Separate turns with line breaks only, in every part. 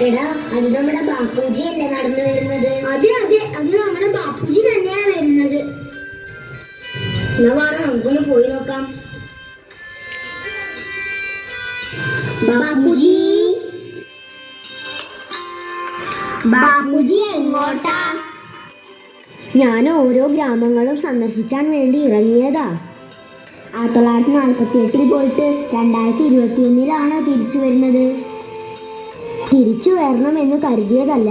എടാ, അത് നമ്മുടെ ബാപ്പുജി അല്ലേ നടന്നു വരുന്നത്?
അതെ അതെ, അത് നമ്മുടെ ബാപ്പുജി തന്നെയാ വരുന്നത്.
എന്നാ വാ, നമുക്കൊന്ന് പോയി നോക്കാം. ബാപ്പുജി, ബാപ്പുജി എങ്ങോട്ടാ?
ഞാൻ ഓരോ ഗ്രാമങ്ങളും സന്ദർശിക്കാൻ വേണ്ടി ഇറങ്ങിയതാ. 1948 പോയിട്ട് 2021 തിരിച്ചു വരുന്നത്. തിരിച്ചു വരണമെന്ന് കരുതിയതല്ല.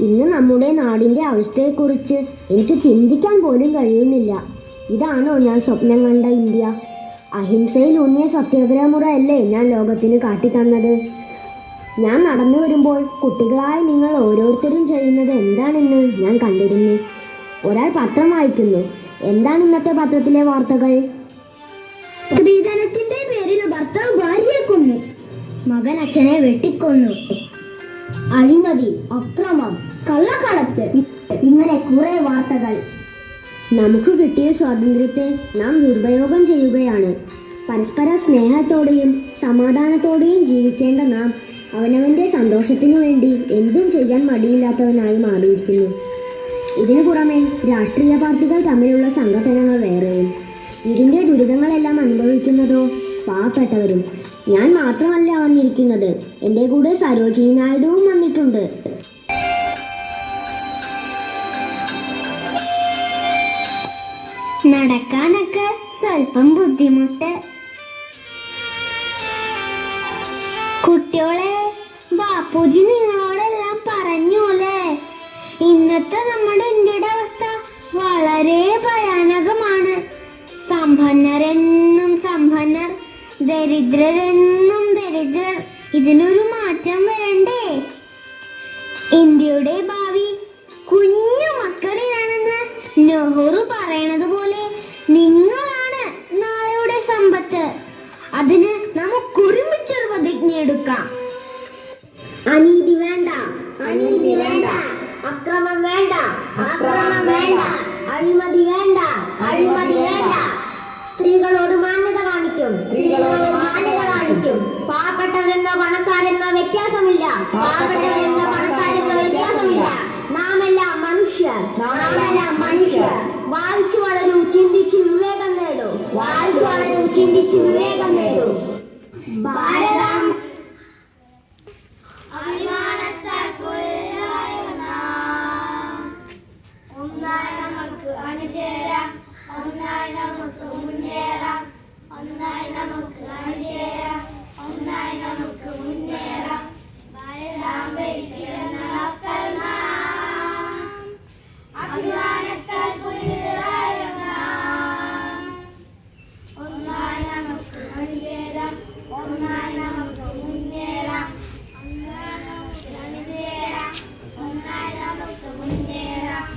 ഇന്ന് നമ്മുടെ നാടിൻ്റെ അവസ്ഥയെക്കുറിച്ച് എനിക്ക് ചിന്തിക്കാൻ പോലും കഴിയുന്നില്ല. ഇതാണോ ഞാൻ സ്വപ്നം കണ്ട ഇന്ത്യ? അഹിംസയിലൂന്നിയ സത്യാഗ്രഹമുറയല്ലേ ഞാൻ ലോകത്തിന് കാട്ടിത്തന്നത്? ഞാൻ നടന്നു വരുമ്പോൾ കുട്ടികളായ നിങ്ങൾ ഓരോരുത്തരും ചെയ്യുന്നത് എന്താണെന്ന് ഞാൻ കണ്ടിരുന്നു. ഒരാൾ പത്രം വായിക്കുന്നു. എന്താണ് ഇന്നത്തെ പത്രത്തിലെ വാർത്തകൾ?
സ്ത്രീധനത്തിന്റെ പേരിൽ ഭർത്താവ് ഭാര്യയെ കൊന്നു, മകൻ അച്ഛനെ വെട്ടിക്കൊന്നു, അഴിമതി, അക്രമം, കള്ളക്കടത്ത്, ഇങ്ങനെ കുറെ വാർത്തകൾ.
നമുക്ക് കിട്ടിയ സ്വാതന്ത്ര്യത്തെ നാം ദുരുപയോഗം ചെയ്യുകയാണ്. പരസ്പര സ്നേഹത്തോടെയും സമാധാനത്തോടെയും ജീവിക്കേണ്ട നാം അവനവൻ്റെ സന്തോഷത്തിനു വേണ്ടി എന്തും ചെയ്യാൻ മടിയില്ലാത്തവനായി മാറിയിരിക്കുന്നു. ഇതിനു പുറമെ രാഷ്ട്രീയ പാർട്ടികൾ തമ്മിലുള്ള സംഘടനകൾ വേറെയും. ഇതിൻ്റെ ദുരിതങ്ങളെല്ലാം അനുഭവിക്കുന്നതോ പാവപ്പെട്ടവരും. ഞാൻ മാത്രമല്ല വന്നിരിക്കുന്നത്, എൻ്റെ കൂടെ സരോജിനി നായിഡുവും വന്നിട്ടുണ്ട്.
നടക്കാനൊക്കെ സ്വല്പം ബുദ്ധിമുട്ട്. കുട്ടികളെ, ബാപ്പുജി നിങ്ങളോടെല്ലാം പറഞ്ഞു അല്ലേ? ഇന്നത്തെ നമ്മുടെ ഇന്ത്യയുടെ അവസ്ഥ വളരെ ഭയാനകമാണ്. സമ്പന്നരെന്നും സമ്പന്നർ, ദരിദ്രരെന്നും ദരിദ്രർ. ഇതിനൊരു മാറ്റം വരണ്ടേ? ഇന്ത്യയുടെ ഭാവി കുഞ്ഞു മക്കളിലാണെന്ന് നെഹ്റു പറയണത് പോലെ നിങ്ങളാണ് നാളെയുടെ സമ്പത്ത്. അതിന് നമുക്ക് ഒരുമിച്ചൊരു പ്രതിജ്ഞ എടുക്കാം.
അനീതി വേണ്ട,
അനീതി വേണ്ട,
അക്രമം വേണ്ട,
അക്രമം വേണ്ട,
അഴിമതി വേണ്ട,
അഴിമതി വേണ്ട.
സ്ത്രീകളോട് മാന്യത കാണിക്കും,
സ്ത്രീകളോട് മാന്യത കാണിക്കും.
പാവപ്പെട്ടവരെന്നോ പണക്കാരെന്നോ വ്യത്യാസമില്ല,
പാവപ്പെട്ടവരെന്നോ പണക്കാരെന്നോ വ്യത്യാസമില്ല.
നാമെല്ലാം മനുഷ്യർ,
നാമെല്ലാം മനുഷ്യർ.
വായിച്ചു വളരൂ, ചിന്തിച്ചു വിവേകം നേടൂ.
വായിച്ചു വളരൂ, ചിന്തിച്ചു വിവേകം നേടൂ. ഭാരതം
അഭിമാനത്താൽ പുലരായ നാം ഒന്നായി നമുക്ക് അണിചേരാം, ഒന്നായി നമുക്ക് മുന്നേറാം, ഒന്നായി നമുക്ക് അണിചേരാം, ഒന്നായി നമുക്ക് മുന്നേറാം. ഭാരതാംബയ്ക്കെന്ന മക്കൾ നാം, അഭിമാനത്താൽ പുലരായ നാം ഒന്നായി നമുക്ക് അണിചേരാം, ഒന്നായി നമുക്ക് മുന്നേറാം, ഒന്നായി നമുക്ക് അണിചേരാം, ഒന്നായി നമുക്ക് മുന്നേറാം.